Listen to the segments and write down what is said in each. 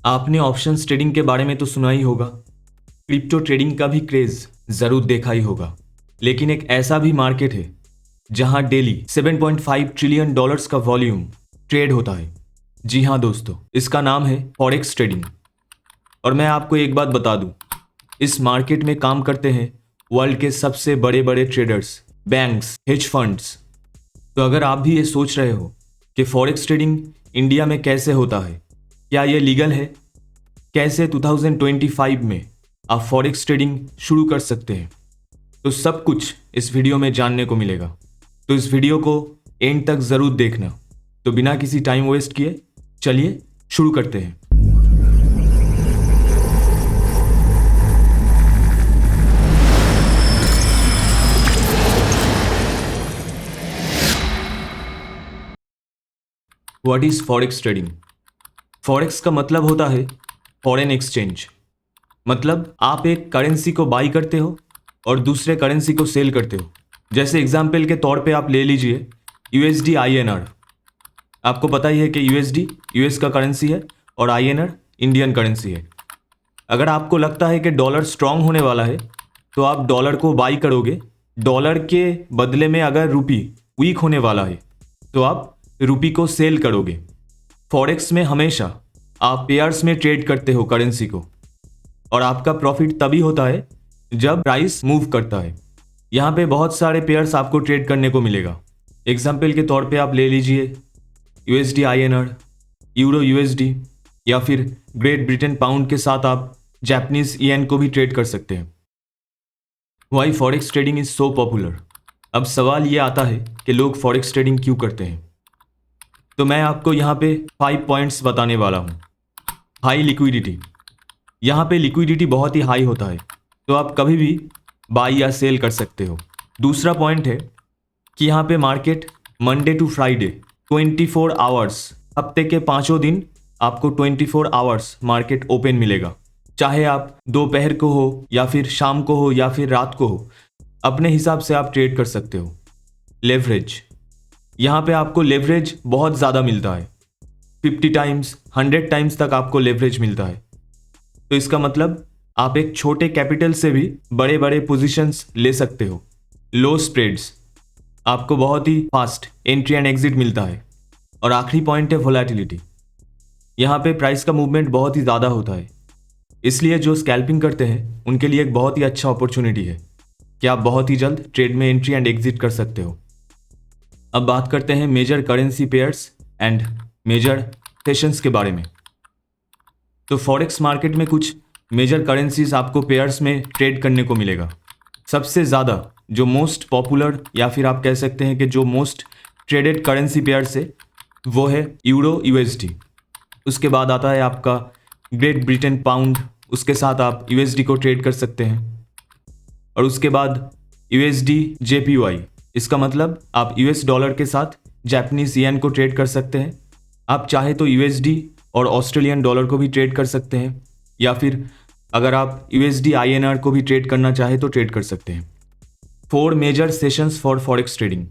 आपने options trading के बारे में तो सुना ही होगा, क्रिप्टो ट्रेडिंग का भी क्रेज जरूर देखा ही होगा, लेकिन एक ऐसा भी मार्केट है जहां डेली 7.5 ट्रिलियन डॉलर्स का वॉल्यूम ट्रेड होता है। जी हाँ दोस्तों, इसका नाम है फॉरेक्स ट्रेडिंग। और मैं आपको एक बात बता दूं, इस मार्केट में काम करते हैं वर्ल्ड के सबसे बड़े बड़े ट्रेडर्स, बैंक्स, हेज फंड्स। तो अगर आप भी ये सोच रहे हो कि फॉरेक्स ट्रेडिंग इंडिया में कैसे होता है, क्या ये लीगल है, कैसे 2025 में आप फॉरेक्स ट्रेडिंग शुरू कर सकते हैं, तो सब कुछ इस वीडियो में जानने को मिलेगा। तो इस वीडियो को एंड तक ज़रूर देखना। तो बिना किसी टाइम वेस्ट किए चलिए शुरू करते हैं। What is forex trading? Forex का मतलब होता है फॉरेन एक्सचेंज। मतलब आप एक करेंसी को बाई करते हो और दूसरे करेंसी को सेल करते हो। जैसे एग्जाम्पल के तौर पे आप ले लीजिए यूएसडी आईएनआर। आपको पता ही है कि यूएसडी यूएस का करेंसी है और आईएनआर इंडियन करेंसी है। अगर आपको लगता है कि डॉलर स्ट्रांग होने वाला है तो आप डॉलर को बाई करोगे। डॉलर के बदले में अगर रुपी वीक होने वाला है तो आप रुपी को सेल करोगे। फॉरेक्स में हमेशा आप पेयर्स में ट्रेड करते हो करेंसी को, और आपका प्रॉफिट तभी होता है जब प्राइस मूव करता है। यहाँ पे बहुत सारे पेयर्स आपको ट्रेड करने को मिलेगा। एग्जाम्पल के तौर पे आप ले लीजिए यूएसडी आईएनआर, यूरो यूएसडी, या फिर ग्रेट ब्रिटेन पाउंड के साथ आप जापानीज येन को भी ट्रेड कर सकते हैं। Why forex trading is so popular? अब सवाल ये आता है कि लोग फॉरेक्स ट्रेडिंग क्यों करते हैं। तो मैं आपको यहाँ पे 5 पॉइंट्स बताने वाला हूँ। हाई लिक्विडिटी, यहाँ पे लिक्विडिटी बहुत ही हाई होता है, तो आप कभी भी बाई या सेल कर सकते हो। दूसरा पॉइंट है कि यहाँ पे market Monday to Friday 24 hours, हफ्ते के 5 दिन आपको 24 आवर्स मार्केट ओपन मिलेगा। चाहे आप दोपहर को हो या फिर शाम को हो या फिर रात को हो, अपने हिसाब से आप ट्रेड कर सकते हो। लेवरेज, यहाँ पे आपको लेवरेज बहुत ज़्यादा मिलता है। 50 टाइम्स 100 टाइम्स तक आपको लेवरेज मिलता है। तो इसका मतलब आप एक छोटे कैपिटल से भी बड़े बड़े पोजीशंस ले सकते हो। लो स्प्रेड्स, आपको बहुत ही फास्ट एंट्री एंड एग्जिट मिलता है। और आखिरी पॉइंट है वोलेटिलिटी। यहाँ पे प्राइस का मूवमेंट बहुत ही ज़्यादा होता है, इसलिए जो स्कैल्पिंग करते हैं उनके लिए एक बहुत ही अच्छा अपॉर्चुनिटी है कि आप बहुत ही जल्द ट्रेड में एंट्री एंड एग्जिट कर सकते हो। अब बात करते हैं major currency pairs and major sessions के बारे में। तो फॉरेक्स मार्केट में कुछ मेजर करेंसीज आपको पेयर्स में ट्रेड करने को मिलेगा। सबसे ज़्यादा जो मोस्ट पॉपुलर या फिर आप कह सकते हैं कि जो मोस्ट ट्रेडेड करेंसी पेयर्स है वो है यूरो यूएसडी। उसके बाद आता है आपका ग्रेट ब्रिटेन पाउंड, उसके साथ आप यूएसडी को ट्रेड कर सकते हैं। और उसके बाद यूएसडी जेपीवाई, इसका मतलब आप यूएस डॉलर के साथ जापानीज येन को ट्रेड कर सकते हैं। आप चाहे तो यूएसडी और ऑस्ट्रेलियन डॉलर को भी ट्रेड कर सकते हैं, या फिर अगर आप यूएसडी आईएनआर को भी ट्रेड करना चाहे तो ट्रेड कर सकते हैं। 4 major sessions for forex trading.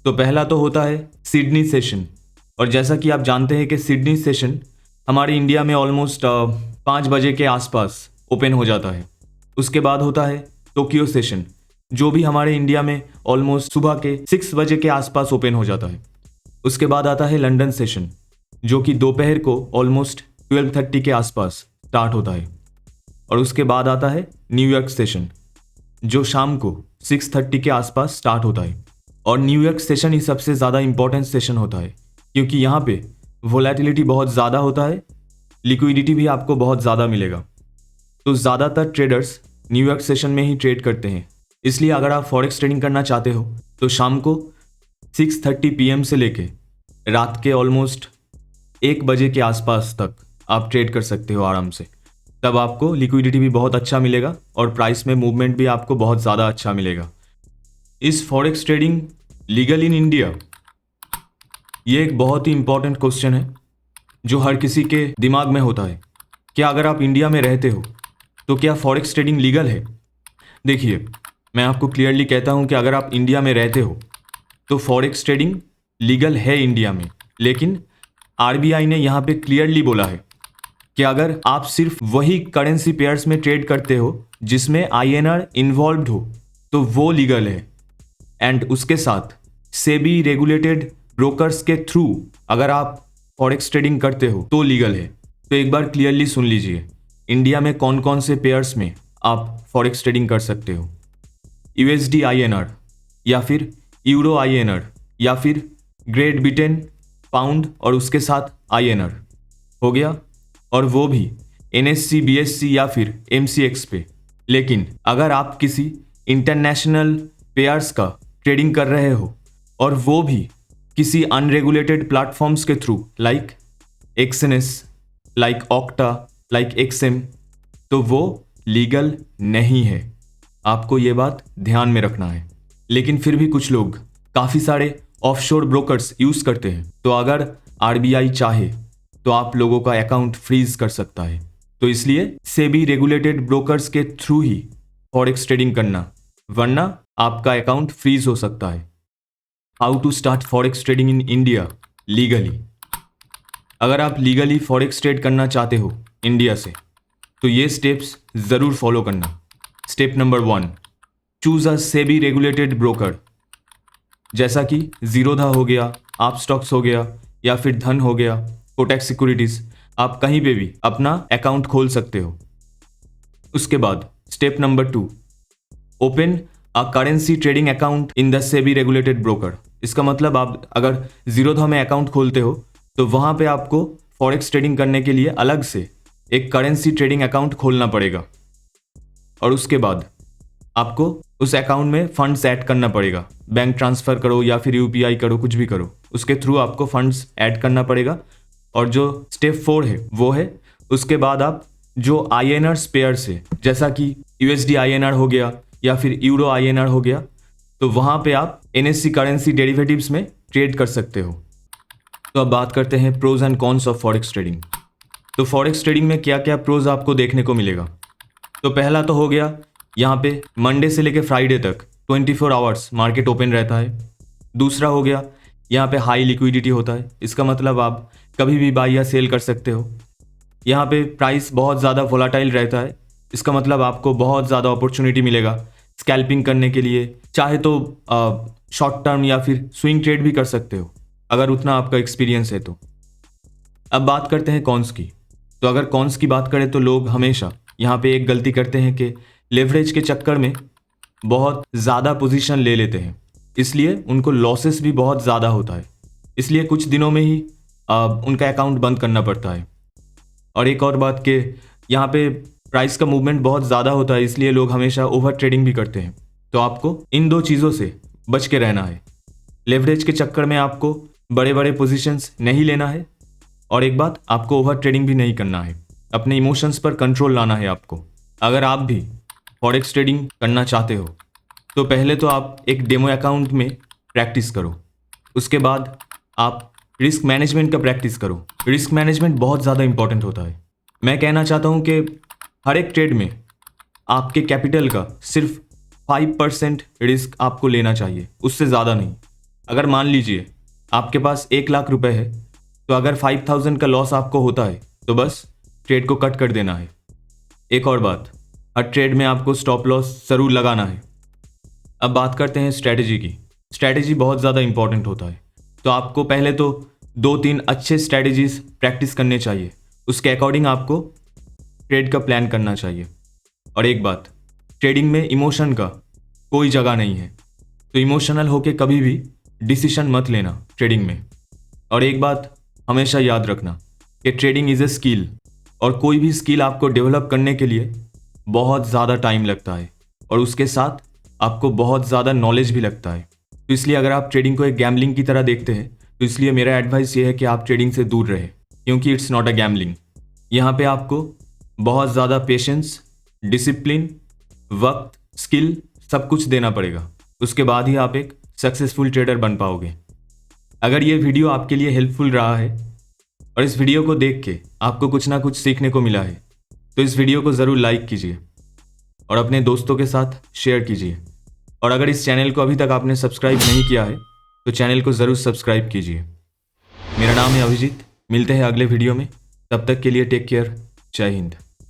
तो पहला तो होता है सिडनी सेशन, और जैसा कि आप जानते हैं कि सिडनी सेशन हमारे इंडिया में ऑलमोस्ट 5 बजे के आसपास ओपन हो जाता है। उसके बाद होता है टोक्यो सेशन, जो भी हमारे इंडिया में ऑलमोस्ट सुबह के 6 बजे के आसपास ओपन हो जाता है। उसके बाद आता है लंदन सेशन, जो कि दोपहर को ऑलमोस्ट 12:30 के आसपास स्टार्ट होता है। और उसके बाद आता है न्यूयॉर्क सेशन, जो शाम को 6:30 के आसपास स्टार्ट होता है। और न्यूयॉर्क सेशन ही सबसे ज़्यादा इंपॉर्टेंट सेशन होता है, क्योंकि यहाँ पे वोलेटिलिटी बहुत ज़्यादा होता है, लिक्विडिटी भी आपको बहुत ज़्यादा मिलेगा। तो ज़्यादातर ट्रेडर्स न्यूयॉर्क सेशन में ही ट्रेड करते हैं। इसलिए अगर आप फॉरेक्स ट्रेडिंग करना चाहते हो तो शाम को 6:30 PM से लेके रात के ऑलमोस्ट 1 बजे के आसपास तक आप ट्रेड कर सकते हो आराम से। तब आपको लिक्विडिटी भी बहुत अच्छा मिलेगा और प्राइस में मूवमेंट भी आपको बहुत ज़्यादा अच्छा मिलेगा। इस forex trading legal in India? ये एक बहुत ही इंपॉर्टेंट क्वेश्चन है जो हर किसी के दिमाग में होता है। क्या अगर आप इंडिया में रहते हो तो क्या फॉरेक्स ट्रेडिंग लीगल है? देखिए, मैं आपको क्लियरली कहता हूं कि अगर आप इंडिया में रहते हो तो फॉरेक्स ट्रेडिंग लीगल है इंडिया में, लेकिन आरबीआई ने यहाँ पे क्लियरली बोला है कि अगर आप सिर्फ वही करेंसी पेयर्स में ट्रेड करते हो जिसमें INR इन्वॉल्व्ड हो तो वो लीगल है। एंड उसके साथ सेबी रेगुलेटेड ब्रोकर्स के थ्रू अगर आप फॉरेक्स ट्रेडिंग करते हो तो लीगल है। तो एक बार क्लियरली सुन लीजिए, इंडिया में कौन कौन से पेयर्स में आप फॉरेक्स ट्रेडिंग कर सकते हो। USD INR या फिर यूरो INR या फिर ग्रेट ब्रिटेन पाउंड और उसके साथ INR हो गया, और वो भी NSE BSE या फिर MCX पे। लेकिन अगर आप किसी इंटरनेशनल पेयर्स का ट्रेडिंग कर रहे हो और वो भी किसी अनरेगुलेटेड प्लेटफॉर्म्स के through like XNS, like octa, like XM, तो वो लीगल नहीं है। आपको ये बात ध्यान में रखना है। लेकिन फिर भी कुछ लोग काफ़ी सारे ऑफशोर ब्रोकर्स यूज़ करते हैं, तो अगर RBI चाहे तो आप लोगों का अकाउंट फ्रीज कर सकता है। तो इसलिए सेबी रेगुलेटेड ब्रोकर्स के थ्रू ही फॉरेक्स ट्रेडिंग करना, वरना आपका अकाउंट फ्रीज हो सकता है। How to start forex trading in India legally. अगर आप लीगली फॉरेक्स ट्रेड करना चाहते हो इंडिया से तो ये स्टेप्स ज़रूर फॉलो करना। Step number 1, choose a SEBI regulated broker, जैसा कि जीरोधा हो गया, आप स्टॉक्स हो गया या फिर धन हो गया, कोटक सिक्योरिटीज। आप कहीं पे भी अपना अकाउंट खोल सकते हो। उसके बाद step number 2, open a currency trading account in the SEBI regulated broker. इसका मतलब आप अगर जीरोधा में अकाउंट खोलते हो तो वहाँ पे आपको फॉरेक्स ट्रेडिंग करने के लिए अलग से एक करेंसी ट्रेडिंग अकाउंट खोलना पड़ेगा, और उसके बाद आपको उस अकाउंट में फंड्स ऐड करना पड़ेगा। बैंक ट्रांसफ़र करो या फिर UPI करो, कुछ भी करो, उसके थ्रू आपको फंड्स ऐड करना पड़ेगा। और जो स्टेप 4 है वो है, उसके बाद आप जो INR पेयर्स है जैसा कि USD INR हो गया या फिर यूरो INR हो गया, तो वहाँ पे आप NSE करेंसी डेरिवेटिव्स में ट्रेड कर सकते हो। तो अब बात करते हैं pros and cons of forex trading. तो फॉरेक्स ट्रेडिंग में क्या क्या प्रोज आपको देखने को मिलेगा। तो पहला तो हो गया, यहाँ पे मंडे से लेकर फ्राइडे तक 24 आवर्स मार्केट ओपन रहता है। दूसरा हो गया, यहाँ पे हाई लिक्विडिटी होता है। इसका मतलब आप कभी भी बाई या सेल कर सकते हो। यहाँ पे प्राइस बहुत ज़्यादा वोलाटाइल रहता है। इसका मतलब आपको बहुत ज़्यादा अपॉर्चुनिटी मिलेगा स्कैल्पिंग करने के लिए। चाहे तो शॉर्ट टर्म या फिर स्विंग ट्रेड भी कर सकते हो अगर उतना आपका एक्सपीरियंस है तो। अब बात करते हैं कॉन्स की। तो अगर कॉन्स की बात करें तो लोग हमेशा यहाँ पे एक गलती करते हैं कि लेवरेज के चक्कर में बहुत ज़्यादा पोजीशन ले लेते हैं, इसलिए उनको लॉसेस भी बहुत ज़्यादा होता है। इसलिए कुछ दिनों में ही उनका अकाउंट बंद करना पड़ता है। और एक और बात कि यहाँ पे प्राइस का मूवमेंट बहुत ज़्यादा होता है, इसलिए लोग हमेशा ओवर ट्रेडिंग भी करते हैं। तो आपको इन दो चीज़ों से बच के रहना है। लेवरेज के चक्कर में आपको बड़े बड़े पोजीशंस नहीं लेना है, और एक बात, आपको ओवर ट्रेडिंग भी नहीं करना है। अपने इमोशंस पर कंट्रोल लाना है आपको। अगर आप भी फॉरेक्स ट्रेडिंग करना चाहते हो तो पहले तो आप एक डेमो अकाउंट में प्रैक्टिस करो। उसके बाद आप रिस्क मैनेजमेंट का प्रैक्टिस करो। रिस्क मैनेजमेंट बहुत ज़्यादा इंपॉर्टेंट होता है। मैं कहना चाहता हूँ कि हर एक ट्रेड में आपके कैपिटल का सिर्फ 5% रिस्क आपको लेना चाहिए, उससे ज़्यादा नहीं। अगर मान लीजिए आपके पास 1 लाख रुपए है, तो अगर 5,000 का लॉस आपको होता है तो बस ट्रेड को कट कर देना है। एक और बात, हर ट्रेड में आपको स्टॉप लॉस ज़रूर लगाना है। अब बात करते हैं स्ट्रैटेजी की। स्ट्रैटेजी बहुत ज़्यादा इंपॉर्टेंट होता है, तो आपको पहले तो 2-3 अच्छे स्ट्रैटेजीज प्रैक्टिस करने चाहिए। उसके अकॉर्डिंग आपको ट्रेड का प्लान करना चाहिए। और एक बात, ट्रेडिंग में इमोशन का कोई जगह नहीं है, तो इमोशनल होके कभी भी डिसीजन मत लेना ट्रेडिंग में। और एक बात हमेशा याद रखना कि ट्रेडिंग इज़ ए स्किल, और कोई भी स्किल आपको डेवलप करने के लिए बहुत ज़्यादा टाइम लगता है, और उसके साथ आपको बहुत ज़्यादा नॉलेज भी लगता है। तो इसलिए अगर आप ट्रेडिंग को एक गैम्बलिंग की तरह देखते हैं, तो इसलिए मेरा एडवाइस ये है कि आप ट्रेडिंग से दूर रहें, क्योंकि इट्स नॉट अ गैम्बलिंग। यहाँ पे आपको बहुत ज़्यादा पेशेंस, डिसिप्लिन, वक्त, स्किल सब कुछ देना पड़ेगा। उसके बाद ही आप एक सक्सेसफुल ट्रेडर बन पाओगे। अगर ये वीडियो आपके लिए हेल्पफुल रहा है और इस वीडियो को देख के आपको कुछ ना कुछ सीखने को मिला है, तो इस वीडियो को ज़रूर लाइक कीजिए और अपने दोस्तों के साथ शेयर कीजिए। और अगर इस चैनल को अभी तक आपने सब्सक्राइब नहीं किया है तो चैनल को ज़रूर सब्सक्राइब कीजिए। मेरा नाम है अभिजीत। मिलते हैं अगले वीडियो में। तब तक के लिए टेक केयर। जय हिंद।